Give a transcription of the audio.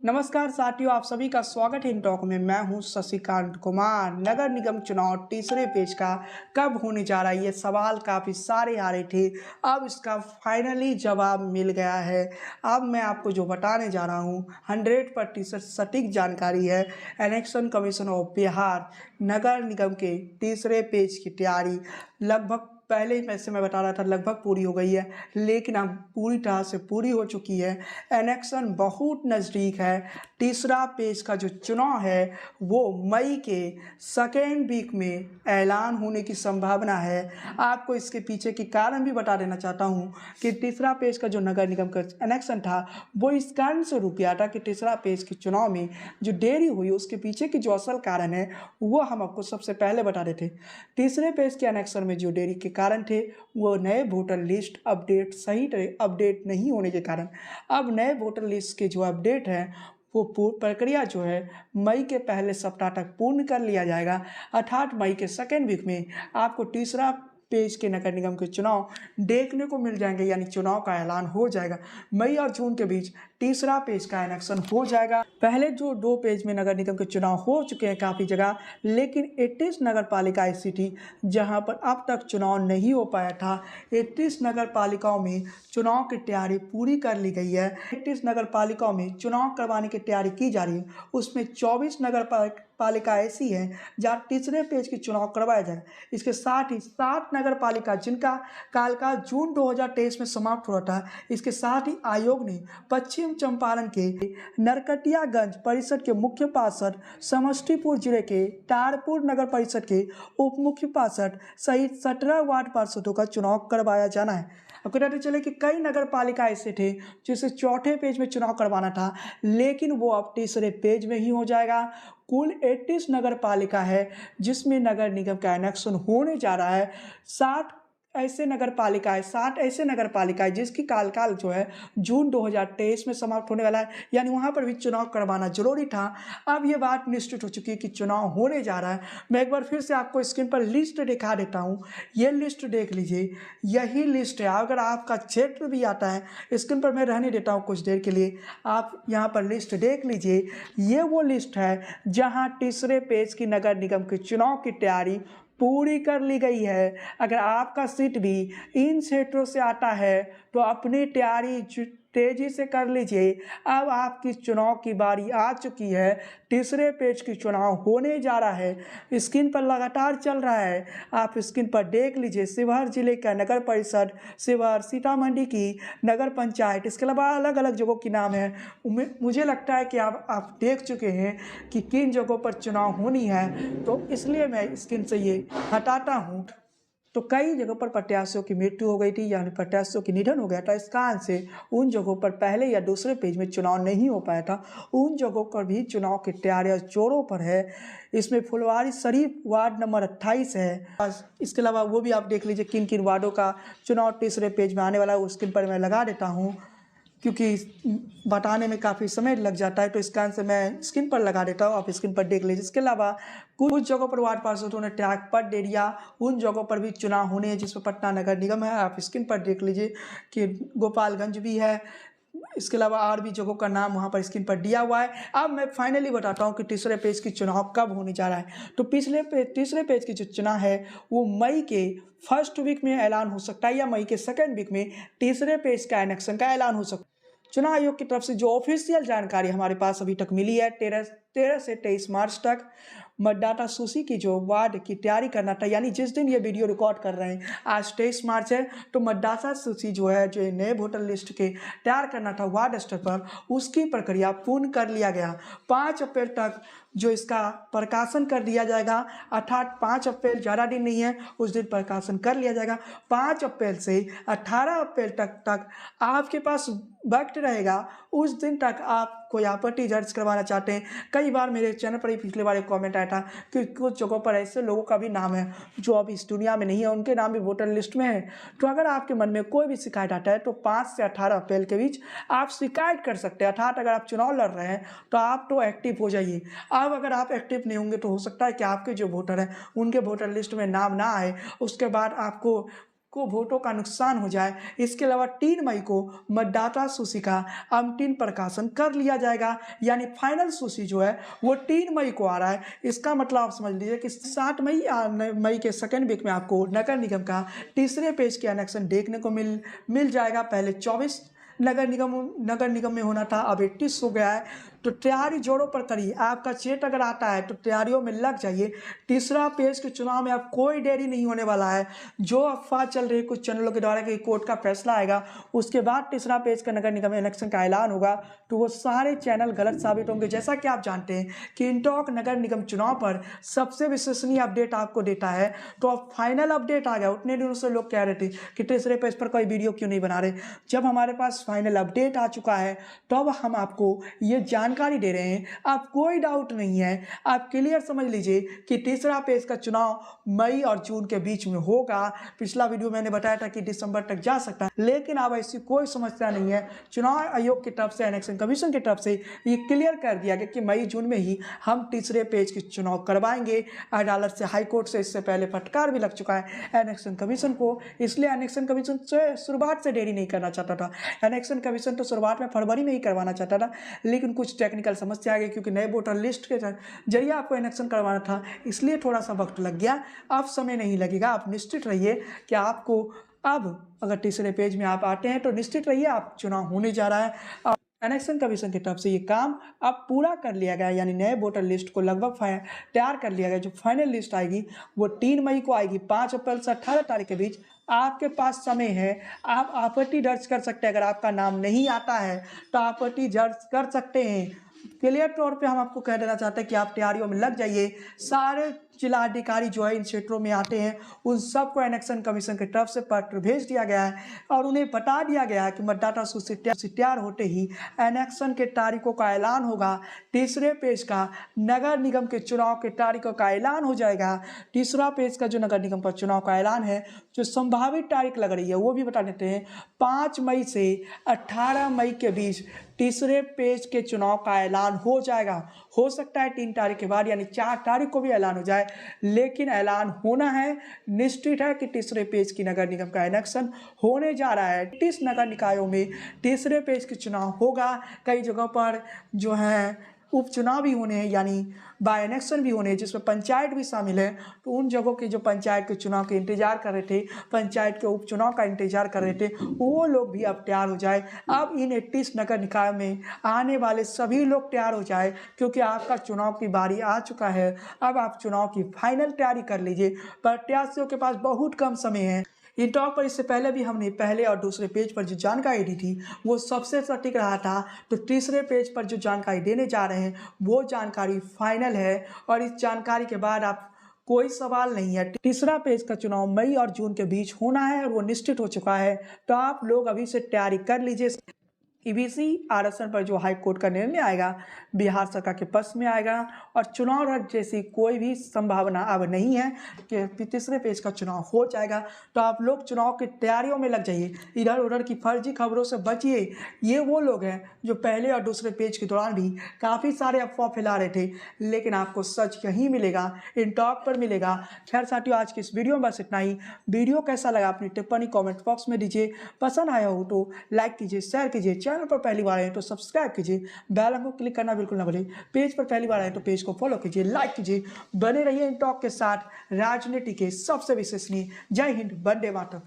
नमस्कार साथियों, आप सभी का स्वागत है इन टॉक में। मैं हूं शशिकांत कुमार। नगर निगम चुनाव तीसरे पेज का कब होने जा रहा है, ये सवाल काफ़ी सारे आ रहे थे। अब इसका फाइनली जवाब मिल गया है। अब मैं आपको जो बताने जा रहा हूं 100% सटीक जानकारी है। इलेक्शन कमीशन ऑफ बिहार नगर निगम के तीसरे पेज की तैयारी लगभग पहले ही पैसे मैं बता रहा था लगभग पूरी हो गई है, लेकिन अब पूरी तरह से पूरी हो चुकी है। इलेक्शन बहुत नज़दीक है। तीसरा पेज का जो चुनाव है वो मई के सेकेंड वीक में ऐलान होने की संभावना है। आपको इसके पीछे के कारण भी बता देना चाहता हूँ कि तीसरा पेज का जो नगर निगम का इलेक्शन था वो इस कारण से रुक गया था कि तीसरा पेज के चुनाव में जो देरी हुई उसके पीछे की जो असल कारण है वो हम आपको सबसे पहले बता देते। तीसरे पेज के इलेक्शन में जो देरी के कारण थे वो नए वोटर लिस्ट अपडेट सही तरह अपडेट नहीं होने के कारण। अब नए वोटर लिस्ट के जो अपडेट है वो प्रक्रिया जो है मई के पहले सप्ताह तक पूर्ण कर लिया जाएगा, अर्थात मई के सेकेंड वीक में आपको तीसरा पेज के नगर निगम के चुनाव देखने को मिल जाएंगे, यानी चुनाव का ऐलान हो जाएगा। मई और जून के बीच तीसरा पेज का इलेक्शन हो जाएगा। पहले जो 2 पेज में नगर निगम के चुनाव हो चुके हैं काफ़ी जगह, लेकिन 31 नगर पालिका ऐसी थी जहां पर अब तक चुनाव नहीं हो पाया था। 31 नगर पालिकाओं में चुनाव की तैयारी पूरी कर ली गई है। 31 नगर पालिकाओं में चुनाव करवाने की तैयारी की जा रही है। उसमें 24 नगर पालिका ऐसी है जहाँ तीसरे पेज की चुनाव करवाया जाएगा। इसके साथ ही 7 नगर पालिका जिनका कालकाल जून 2023 में समाप्त हुआ था, इसके साथ ही आयोग ने पश्चिम चंपारण के नरकटियागंज परिषद के मुख्य पार्षद, समस्तीपुर जिले के तारपुर नगर परिषद के उप मुख्य पार्षद सहित 17 वार्ड पार्षदों का चुनाव करवाया जाना है। आपको बताते चले कि कई नगर पालिका ऐसे थे जिसे चौथे पेज में चुनाव करवाना था, लेकिन वो अब तीसरे पेज में ही हो जाएगा। कुल 31 नगर पालिका है जिसमें नगर निगम का इलेक्शन होने जा रहा है। 60 ऐसे नगर पालिकाएं जिसकी कार्यकाल जो है जून 2023 में समाप्त होने वाला है, यानी वहां पर भी चुनाव करवाना जरूरी था। अब ये बात निश्चित हो चुकी है कि चुनाव होने जा रहा है। मैं एक बार फिर से आपको स्क्रीन पर लिस्ट दिखा देता हूँ। ये लिस्ट देख लीजिए, यही लिस्ट है। अगर आपका क्षेत्र भी आता है, स्क्रीन पर मैं रहने देता हूँ कुछ देर के लिए, आप यहाँ पर लिस्ट देख लीजिए। ये वो लिस्ट है जहाँ तीसरे पेज की नगर निगम के चुनाव की तैयारी पूरी कर ली गई है। अगर आपका सीट भी इन क्षेत्रों से आता है तो अपनी तैयारी तेजी से कर लीजिए। अब आपकी चुनाव की बारी आ चुकी है। तीसरे पेज की चुनाव होने जा रहा है, स्क्रीन पर लगातार चल रहा है, आप स्क्रीन पर देख लीजिए। शिवहर जिले का नगर परिषद, शिवहर, सीतामढ़ी की नगर पंचायत, इसके अलावा अलग अलग जगहों की नाम है। मुझे लगता है कि आप देख चुके हैं कि किन जगहों पर चुनाव होनी है, तो इसलिए मैं स्क्रीन से ये हटाता हूँ। तो कई जगहों पर प्रत्याशियों की मृत्यु हो गई थी, यानी प्रत्याशियों की निधन हो गया था। इस कारण से उन जगहों पर पहले या दूसरे पेज में चुनाव नहीं हो पाया था। उन जगहों पर भी चुनाव की तैयारियां जोरों पर है। इसमें फुलवारी शरीफ वार्ड नंबर 28 है। इसके अलावा वो भी आप देख लीजिए किन किन वार्डों का चुनाव तीसरे पेज में आने वाला है। स्क्रीन पर मैं लगा देता हूँ क्योंकि बताने में काफ़ी समय लग जाता है, तो इस कारण से मैं स्क्रीन पर लगा देता हूँ, आप स्क्रीन पर देख लीजिए। इसके अलावा कुछ जगहों पर वार्ड पार्षदों ने त्यागपत्र दे दिया, उन जगहों पर भी चुनाव होने हैं जिसमें पटना नगर निगम है। आप स्क्रीन पर देख लीजिए कि गोपालगंज भी है। इसके अलावा और भी जगहों का नाम वहाँ पर स्क्रीन पर दिया हुआ है। अब मैं फाइनली बताता हूँ कि तीसरे पेज की चुनाव कब होने जा रहा है। तो तीसरे पेज की जो चुनाव है वो मई के फर्स्ट वीक में ऐलान हो सकता है या मई के सेकेंड वीक में तीसरे पेज का इलेक्शन का ऐलान हो सकता है। चुनाव आयोग की तरफ से जो ऑफिशियल जानकारी हमारे पास अभी तक मिली है, 13 से 23 मार्च तक मतदाता सूची की जो वार्ड की तैयारी करना था, यानी जिस दिन ये वीडियो रिकॉर्ड कर रहे हैं आज 23 मार्च है, तो मतदाता सूची जो है जो नए वोटर लिस्ट के तैयार करना था वार्ड स्तर पर, उसकी प्रक्रिया पूर्ण कर लिया गया। 5 अप्रैल तक जो इसका प्रकाशन कर दिया जाएगा, अर्थात 5 अप्रैल ज़्यादा दिन नहीं है, उस दिन प्रकाशन कर लिया जाएगा। 5 अप्रैल से 18 अप्रैल तक आपके पास वक्त रहेगा। उस दिन तक आप कोई आपत्ति दर्ज करवाना चाहते हैं, कई बार मेरे चैनल पर ही पिछले बार एक कमेंट आया था कि कुछ जगहों पर ऐसे लोगों का भी नाम है जो अभी इस दुनिया में नहीं है, उनके नाम भी वोटर लिस्ट में है। तो अगर आपके मन में कोई भी शिकायत आता है तो 5 से 18 अप्रैल के बीच आप शिकायत कर सकते हैं। अर्थात अगर आप चुनाव लड़ रहे हैं तो आप तो एक्टिव हो जाइए। अब अगर आप एक्टिव नहीं होंगे तो हो सकता है कि आपके जो वोटर हैं उनके वोटर लिस्ट में नाम ना आए, उसके बाद आपको को वोटों का नुकसान हो जाए। इसके अलावा 3 मई को मतदाता सूची का अंतिम प्रकाशन कर लिया जाएगा, यानी फाइनल सूची जो है वो 3 मई को आ रहा है। इसका मतलब आप समझ लीजिए कि 7 मई या मई के सेकेंड वीक में आपको नगर निगम का तीसरे पेज के एनेक्शन देखने को मिल जाएगा। पहले 24 नगर निगम में होना था, अब 31 हो गया है। तो तैयारी जोरों पर करिए। आपका चेट अगर आता है तो तैयारियों में लग जाइए। तीसरा पेज के चुनाव में अब कोई देरी नहीं होने वाला है। जो अफवाह चल रही है कुछ चैनलों के द्वारा कि कोर्ट का फैसला आएगा उसके बाद तीसरा पेज का नगर निगम इलेक्शन का ऐलान होगा, तो वो सारे चैनल गलत साबित होंगे। जैसा कि आप जानते हैं कि इंटॉक नगर निगम चुनाव पर सबसे विश्वसनीय अपडेट आपको देता है। तो अब फाइनल अपडेट आ गया। उतने दिनों से लोग कह रहे थे कि तीसरे पेज पर कोई वीडियो क्यों नहीं बना रहे। जब हमारे पास फाइनल अपडेट आ चुका है तो अब हम आपको ये जानकारी दे रहे हैं। आप कोई डाउट नहीं है, आप क्लियर समझ लीजिए कि तीसरा पेज का चुनाव मई और जून के बीच में होगा। पिछला वीडियो मैंने बताया था कि दिसंबर तक जा सकता है, लेकिन अब ऐसी कोई समस्या नहीं है। चुनाव आयोग की तरफ से, इलेक्शन कमीशन की तरफ से ये क्लियर कर दिया गया कि मई जून में ही हम तीसरे पेज के चुनाव करवाएंगे। अदालत से, हाईकोर्ट से इससे पहले फटकार भी लग चुका है इलेक्शन कमीशन को। इसलिए इलेक्शन कमीशन से शुरुआत से देरी नहीं करना चाहता था। इलेक्शन कमीशन तो शुरुआत में फरवरी में ही करवाना चाहता था, लेकिन कुछ टेक्निकल समस्या आ गई क्योंकि नए वोटर लिस्ट के जरिए आपको इलेक्शन करवाना था, इसलिए थोड़ा सा वक्त लग गया। अब समय नहीं लगेगा। आप निश्चित रहिए कि आपको अब अगर तीसरे पेज में आप आते हैं तो निश्चित रहिए आप चुनाव होने जा रहा है। इलेक्शन कमीशन की तरफ से ये काम अब पूरा कर लिया गया, यानी नए वोटर लिस्ट को लगभग तैयार कर लिया गया। जो फाइनल लिस्ट आएगी वो 3 मई को आएगी। 5 अप्रैल से 18 तारीख के बीच आपके पास समय है। आप आपत्ति दर्ज कर सकते हैं। अगर आपका नाम नहीं आता है तो आपत्ति दर्ज कर सकते हैं। क्लियर तौर पे हम आपको कह देना चाहते हैं कि आप तैयारियों में लग जाइए। सारे जिलाधिकारी जो है इन क्षेत्रों में आते हैं उन सबको इलेक्शन कमीशन की तरफ से पत्र भेज दिया गया है और उन्हें बता दिया गया है कि मतदाता सूची तैयार होते ही इलेक्शन के तारीखों का ऐलान होगा। तीसरे पेज का नगर निगम के चुनाव के तारीखों का ऐलान हो जाएगा। तीसरा पेज का जो नगर निगम का चुनाव का ऐलान है, जो संभावित तारीख लग रही है वो भी बता देते हैं। 5 मई से 18 मई के बीच तीसरे पेज के चुनाव का ऐलान हो जाएगा। हो सकता है 3 तारीख के बाद यानी 4 तारीख को भी ऐलान हो जाए, लेकिन ऐलान होना है। निश्चित है कि तीसरे पेज की नगर निगम का इलेक्शन होने जा रहा है। 30 नगर निकायों में तीसरे पेज के चुनाव होगा। कई जगहों पर जो है उपचुनाव भी होने हैं, यानी बाय इलेक्शन भी होने हैं, जिसमें पंचायत भी शामिल है। तो उन जगहों के जो पंचायत के चुनाव के इंतजार कर रहे थे, पंचायत के उपचुनाव का इंतजार कर रहे थे, वो लोग भी अब तैयार हो जाए। अब इन 31 नगर निकाय में आने वाले सभी लोग तैयार हो जाए, क्योंकि आपका चुनाव की बारी आ चुका है। अब आप चुनाव की फाइनल तैयारी कर लीजिए। प्रत्याशियों के पास बहुत कम समय है। इंटॉक पर इससे पहले भी हमने पहले और दूसरे पेज पर जो जानकारी दी थी वो सबसे सटीक रहा था। तो तीसरे पेज पर जो जानकारी देने जा रहे हैं वो जानकारी फाइनल है और इस जानकारी के बाद आप कोई सवाल नहीं है। तीसरा पेज का चुनाव मई और जून के बीच होना है और वो निश्चित हो चुका है। तो आप लोग अभी से तैयारी कर लीजिए। ईबीसी आरक्षण पर जो हाई कोर्ट का निर्णय आएगा बिहार सरकार के पक्ष में आएगा और चुनाव रद्द जैसी कोई भी संभावना अब नहीं है कि तीसरे पेज का चुनाव हो जाएगा। तो आप लोग चुनाव की तैयारियों में लग जाइए। इधर उधर की फर्जी खबरों से बचिए। ये वो लोग हैं जो पहले और दूसरे पेज के दौरान भी काफ़ी सारे अफवाह फैला रहे थे, लेकिन आपको सच यहीं मिलेगा, इंटॉक पर मिलेगा। खैर साथियों, आज की इस वीडियो में बस इतना ही। वीडियो कैसा लगा अपनी टिप्पणी कॉमेंट बॉक्स में दीजिए। पसंद आया हो तो लाइक कीजिए, शेयर कीजिए। चैनल पर पहली बार आए तो सब्सक्राइब कीजिए, बेल आइकन को क्लिक करना बिल्कुल ना भूलिए। पेज पर पहली बार आए तो पेज को फॉलो कीजिए, लाइक कीजिए। बने रहिए इंटॉक के साथ, राजनीति के सबसे विश्वसनीय। जय हिंद, वंदे मातरम।